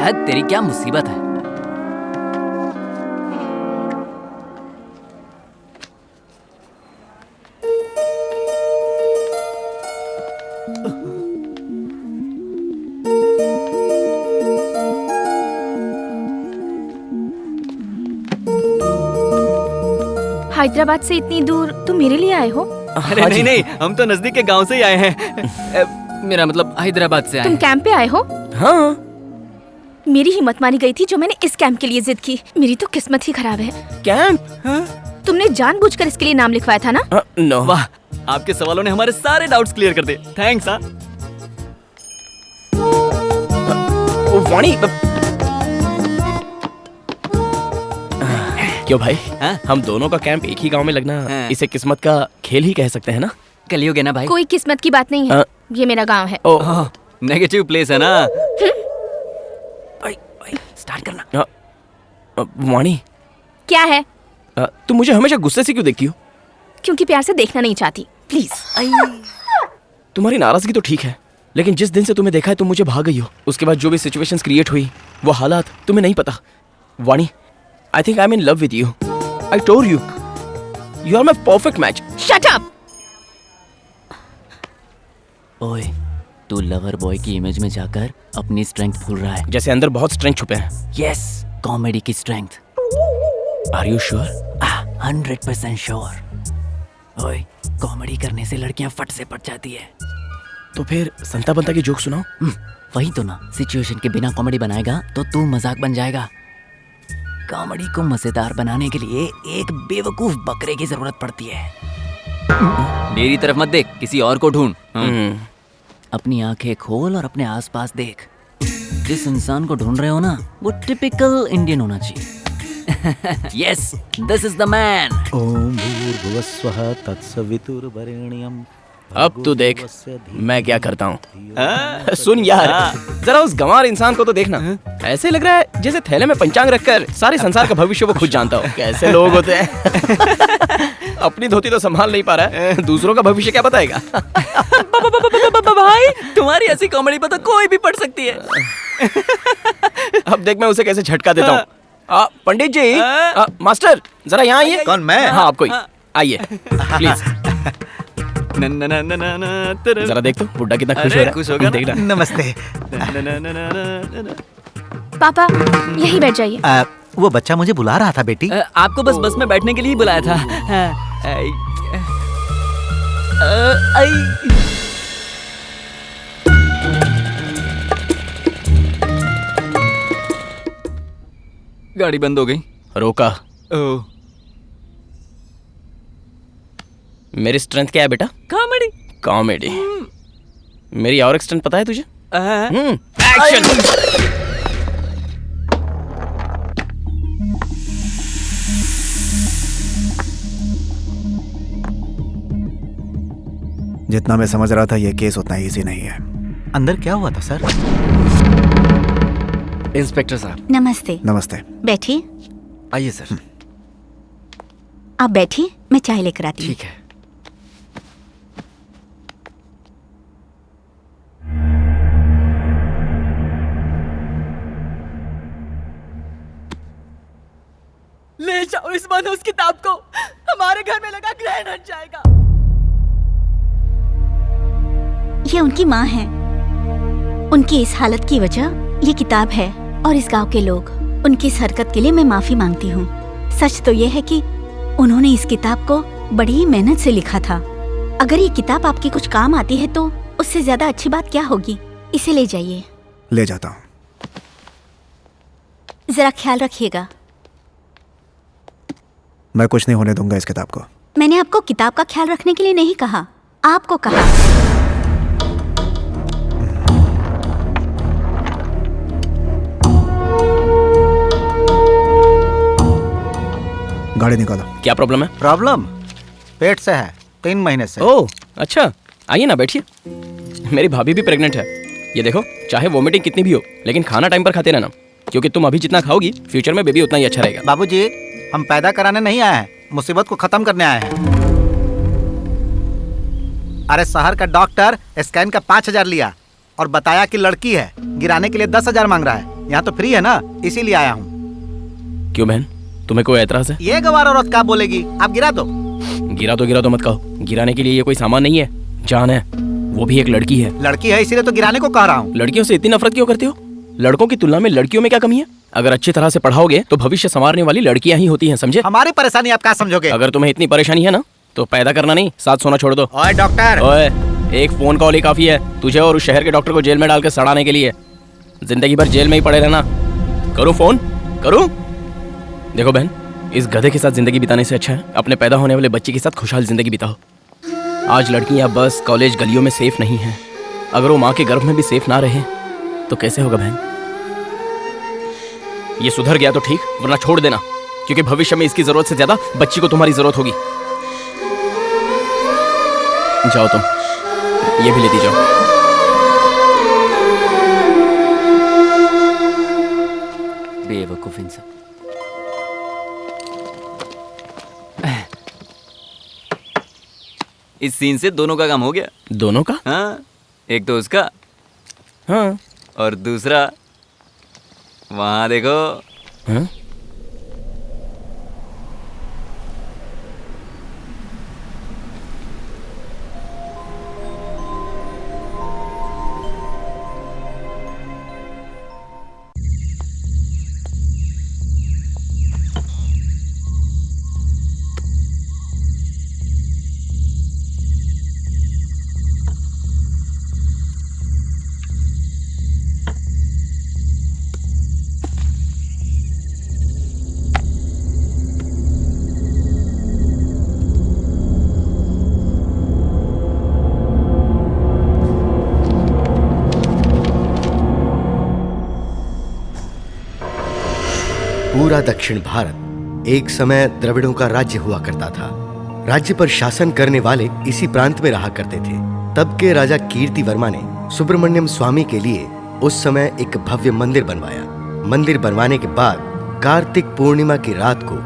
तेरी क्या मुसीबत है। हैदराबाद से इतनी दूर तुम मेरे लिए आए हो? अरे नहीं नहीं, हम तो नजदीक के गांव से ही आए हैं। मेरा मतलब हैदराबाद से आए तुम हैं। कैंप पे आए हो? हाँ। मेरी हिम्मत मानी गई थी जो मैंने इस कैंप के लिए जिद की। मेरी तो किस्मत ही खराब है। कैंप? तुमने जानबूझकर इसके लिए नाम लिखवाया था ना? नो। वाह, आपके सवालों ने हमारे सारे डाउट्स क्लियर कर दिए। थैंक्स। हाँ वाणी, क्यों भाई? हाँ? हम दोनों का कैंप एक ही गांव में लगना, हाँ। इसे किस्मत का खेल ही कह सकते हैं ना? कलियुग है ना भाई। कोई किस्मत की बात नहीं है। ये मेरा गांव है। ओह, नेगेटिव प्लेस है ना। स्टार्ट करना। वाणी, क्या है? तुम मुझे हमेशा गुस्से से क्यों देखती हो? क्योंकि प्यार से देखना नहीं चाहती। प्लीज। तुम्हारी नाराजगी तो ठीक है, लेकिन जिस दिन से तुम्हें देखा है तुम मुझे भाग गई हो। उसके बाद जो भी सिचुएशंस क्रिएट हुई, वो हालात तुम्हें नहीं पता। वाणी, I think I'm in love with you. I told you. You are my perfect match. Shut up! ओए, तू लवर बॉय की इमेज में जाकर अपनी स्ट्रेंथ भूल रहा है। जैसे अंदर बहुत स्ट्रेंथ छुपे हैं। यस, कॉमेडी की strength. Are you sure? 100% sure. ओए, कॉमेडी करने से लड़कियां फट से पट जाती है। तो फिर संता बंता की जोक सुनाओ। वही तो ना, सिचुएशन के बिना कॉमेडी बनाएगा तो तू मजाक बन जाएगा। कॉमेडी को मजेदार बनाने के लिए एक बेवकूफ बकरे की जरूरत पड़ती है। मेरी तरफ मत देख, किसी और को ढूंढ। अपनी आंखें खोल और अपने आसपास देख। जिस इंसान को ढूंढ रहे हो ना, वो टिपिकल इंडियन होना चाहिए। Yes, this is the man. ओम भूर्भुवस्वः तत्सवितुर्वरेण्यं। अब तू देख मैं क्या करता हूँ। सुन यार, जरा उस गंवार इंसान को तो देखना। ऐसे लग रहा है जैसे थैले में पंचांग रखकर सारे संसार का भविष्य वो खुद जानता हो। कैसे लोग होते हैं। अपनी धोती तो संभाल नहीं पा रहा है, दूसरों का भविष्य क्या बताएगा। भाई, तुम्हारी ऐसी कॉमेडी पर तो कोई भी पढ़ सकती है। अब देख मैं उसे कैसे झटका देता हूँ। पंडित जी, मास्टर जरा यहाँ आइए। कौन, मैं? हाँ आप कोई आइए प्लीज। जरा देख तो बुड्ढा कितना खुश हो रहा है। खुश होगा ना? देखना। नमस्ते। पापा, यहीं बैठ जाइए। वो बच्चा मुझे बुला रहा था बेटी। आपको बस में बैठने के लिए ही बुलाया था। गाड़ी बंद हो गई। रोका। ओह, मेरी स्ट्रेंथ क्या है बेटा? कॉमेडी। कॉमेडी। मेरी और एक स्ट्रेंथ पता है तुझे? एक्शन। जितना मैं समझ रहा था ये केस उतना इजी नहीं है। अंदर क्या हुआ था सर? इंस्पेक्टर साहब। नमस्ते। नमस्ते। बैठिए। आइए सर। आप बैठिए, मैं चाय लेकर आती हूँ। ठीक है। ले जाओ इस मनहूस किताब को, हमारे घर में लगा ग्रहण हट जाएगा। ये उनकी माँ है। उनकी इस हालत की वजह ये किताब है और इस गांव के लोग। उनकी इस हरकत के लिए मैं माफी मांगती हूँ। सच तो ये है कि उन्होंने इस किताब को बड़ी ही मेहनत से लिखा था। अगर ये किताब आपके कुछ काम आती है तो उससे ज्यादा अच्छी बात क्या होगी। इसे ले जाइए। ले जाता हूँ। जरा ख्याल रखिएगा। मैं कुछ नहीं होने दूंगा इस किताब को। मैंने आपको किताब का ख्याल रखने के लिए नहीं कहा, आपको कहा। गाड़ी निकालो। क्या प्रॉब्लम है? प्रॉब्लम पेट से है, 3 महीने से। ओह अच्छा, आइए ना बैठिए। मेरी भाभी भी प्रेग्नेंट है। ये देखो, चाहे वोमिटिंग कितनी भी हो लेकिन खाना टाइम पर खाते रहना, क्योंकि तुम अभी जितना खाओगी फ्यूचर में बेबी उतना ही अच्छा रहेगा। बाबूजी, हम पैदा कराने नहीं आए हैं, मुसीबत को खत्म करने आए हैं। अरे शहर का डॉक्टर स्कैन का 5000 लिया और बताया कि लड़की है। गिराने के लिए 10,000 मांग रहा है। यहाँ तो फ्री है ना, इसीलिए आया हूँ। क्यों बहन, तुम्हें कोई एतराज है? ये गवार औरत क्या बोलेगी, आप गिरा दो। गिरा तो मत कहो। गिराने के लिए ये कोई सामान नहीं है, जान है। वो भी एक लड़की है। लड़की है इसीलिए तो गिराने को कह रहा हूँ। लड़कियों से इतनी नफरत क्यों करते हो? लड़कों की तुलना में लड़कियों में क्या कमी है? अगर अच्छी तरह से पढ़ाओगे तो भविष्य संवारने वाली लड़कियां ही होती हैं, समझे? हमारी परेशानी आप क्या समझोगे? अगर तुम्हें इतनी परेशानी है ना तो पैदा करना नहीं, साथ सोना छोड़ दो। ओए डॉक्टर, ओए, एक फोन कॉल ही काफी है तुझे और उस शहर के डॉक्टर को जेल में डालकर सड़ाने के लिए। जिंदगी भर जेल में ही पड़े रहना। करूं फोन? करूं? देखो बहन, इस गधे के साथ जिंदगी बिताने से अच्छा है अपने पैदा होने वाले बच्चे के साथ खुशहाल जिंदगी बिताओ। आज लड़कियां बस कॉलेज गलियों में सेफ नहीं हैं। अगर वो माँ के गर्भ में भी सेफ ना रहे तो कैसे होगा बहन? ये सुधर गया तो ठीक, वरना छोड़ देना, क्योंकि भविष्य में इसकी जरूरत से ज्यादा बच्ची को तुम्हारी जरूरत होगी। जाओ तुम, ये भी लेती जाओ। बेवकूफ इंसान। इस सीन से दोनों का काम हो गया। दोनों का? हाँ, एक तो उसका, हाँ। और दूसरा वहां देखो। हाँ? पूरा दक्षिण भारत एक समय द्रविड़ों का राज्य हुआ करता था। राज्य पर शासन करने वाले इसी प्रांत में रहा करते थे। तब के राजा कीर्ति वर्मा ने सुब्रमण्यम स्वामी के लिए उस समय एक भव्य मंदिर बनवाया। मंदिर बनवाने के बाद कार्तिक पूर्णिमा की रात को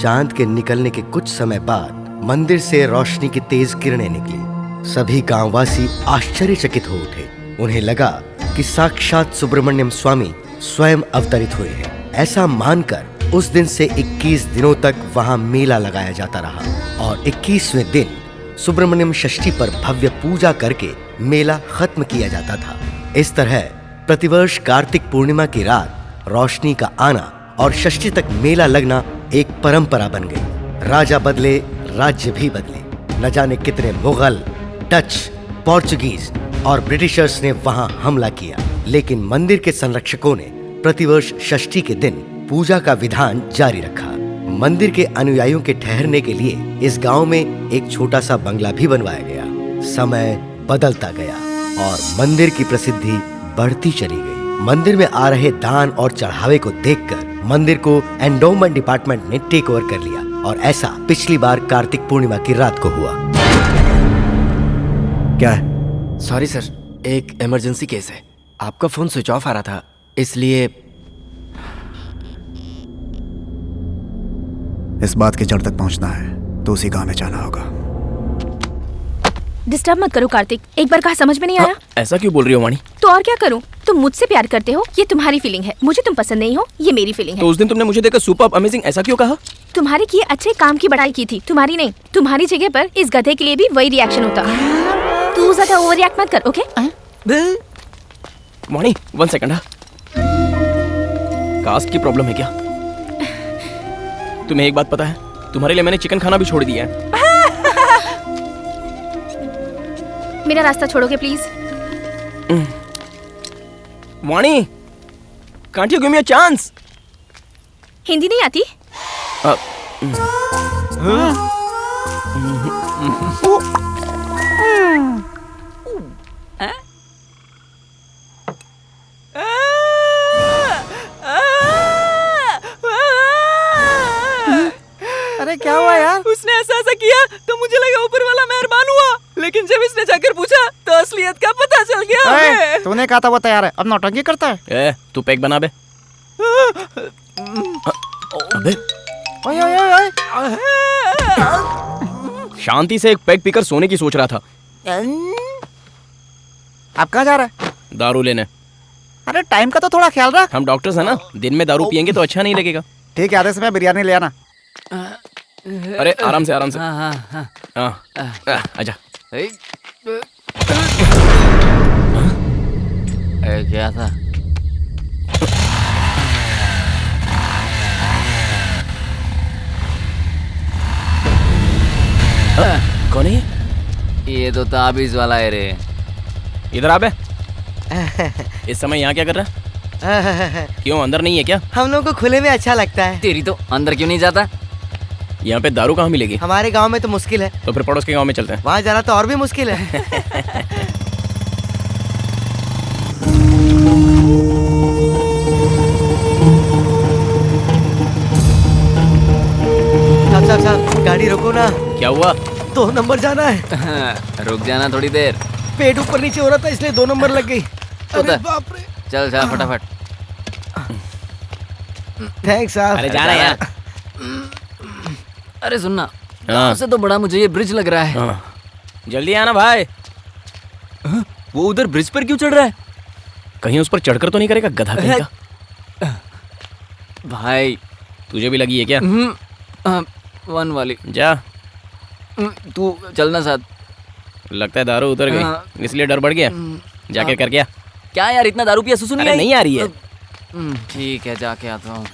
चांद के निकलने के कुछ समय बाद मंदिर से रोशनी की तेज किरणें निकली। सभी गांववासी आश्चर्यचकित हो उठे। उन्हें लगा कि साक्षात सुब्रमण्यम स्वामी स्वयं अवतरित हुए हैं। ऐसा मानकर उस दिन से 21 दिनों तक वहां मेला लगाया जाता रहा और 21वें दिन सुब्रमण्यम षष्ठी पर भव्य पूजा करके मेला खत्म किया जाता था। इस तरह प्रतिवर्ष कार्तिक पूर्णिमा की रात रोशनी का आना और षष्ठी तक मेला लगना एक परंपरा बन गई। राजा बदले, राज्य भी बदले। न जाने कितने मुगल, डच, पोर्चुगीज और ब्रिटिशर्स ने वहां हमला किया, लेकिन मंदिर के संरक्षकों ने प्रतिवर्ष षष्ठी के दिन पूजा का विधान जारी रखा। मंदिर के अनुयायियों के ठहरने के लिए इस गांव में एक छोटा सा बंगला भी बनवाया गया। समय बदलता गया और मंदिर की प्रसिद्धि बढ़ती चली गई। मंदिर में आ रहे दान और चढ़ावे को देखकर मंदिर को एंडोमेंट डिपार्टमेंट ने टेक ओवर कर लिया और ऐसा पिछली बार कार्तिक पूर्णिमा की रात को हुआ। क्या है? सॉरी सर, एक इमरजेंसी केस है। आपका फोन स्विच ऑफ आ रहा था, इसलिए। इस बात की जड़ तक पहुंचना है तो उसी गांव में जाना होगा। डिस्टर्ब मत करो कार्तिक, एक बार कहा समझ में नहीं आया? ऐसा क्यों बोल रही हो वाणी? तो और क्या करूं? तुम मुझसे प्यार करते हो, ये तुम्हारी फीलिंग है। मुझे तुम पसंद नहीं हो, ये मेरी फीलिंग है। तो उस दिन तुमने मुझे देखकर सुपर्ब, अमेजिंग ऐसा क्यों कहा? तुम्हारे किए अच्छे काम की बड़ाई की थी, तुम्हारी नहीं। तुम्हारी जगह पर इस गधे के लिए भी वही रिएक्शन होता। तू ज्यादा ओवर रिएक्ट मत कर, ओके? वाणी, 1 सेकंड। कास्ट की प्रॉब्लम है क्या? तुम्हें एक बात पता है, तुम्हारे लिए मैंने चिकन खाना भी छोड़ दिया है। मेरा रास्ता छोड़ोगे please? Vani, can't you give me a chance? Hindi नहीं आती? अरे क्या हुआ यार? उसने ऐसा किया तो मुझे लगा ऊपर वाला मेहरबान हुआ, लेकिन जब इसने जाकर पूछा तो असलियत का पता चल गया हमें। तूने कहा था वो तैयार है, अब नौटंकी करता है। तू पैक बना बे। अबे ओए ओए ओए, शांति से एक पैक पीकर सोने की सोच रहा था। आप कहाँ जा रहा है? दारू लेने। अरे टाइम का तो थोड़ा ख्याल रख। हम डॉक्टर्स हैं ना, दिन में दारू पियेंगे तो अच्छा नहीं लगेगा। ठीक है, आधे समय बिरयानी ले आना। अरे आराम से आराम से। हाँ हाँ हाँ हाँ आजा। क्या था? कौन है ये तो ताबीज वाला है रे। इधर आ बे। इस समय यहाँ क्या कर रहा है? क्यों अंदर नहीं है क्या? हम लोग को खुले में अच्छा लगता है। तेरी तो अंदर क्यों नहीं जाता? यहाँ पे दारू कहाँ मिलेगी? हमारे गांव में तो मुश्किल है, तो फिर पड़ोस के गांव में चलते हैं। वहाँ जाना तो और भी मुश्किल है। साहब साहब गाड़ी रोको ना। क्या हुआ? 2 नंबर जाना है। रुक जाना थोड़ी देर। पेट ऊपर नीचे हो रहा था इसलिए 2 नंबर लग गई। उतर। बाप रे। चल जा फटाफट। थैंक्स साहब। अरे जाना यार। अरे सुनना, गाँव से तो बड़ा मुझे ये ब्रिज लग रहा है। जल्दी आना भाई। वो उधर ब्रिज पर क्यों चढ़ रहा है? कहीं उस पर चढ़कर तो नहीं करेगा गधा कहीं का? भाई तुझे भी लगी है क्या? 1 वाली। जा। तू चलना साथ। लगता है दारू उतर गई, इसलिए डर बढ़ गया। जाके कर गया। क्या यार, इतना दारू पिया सुसु नहीं अरे आई? नहीं आ रही है। ठीक है, जाके आता हूँ।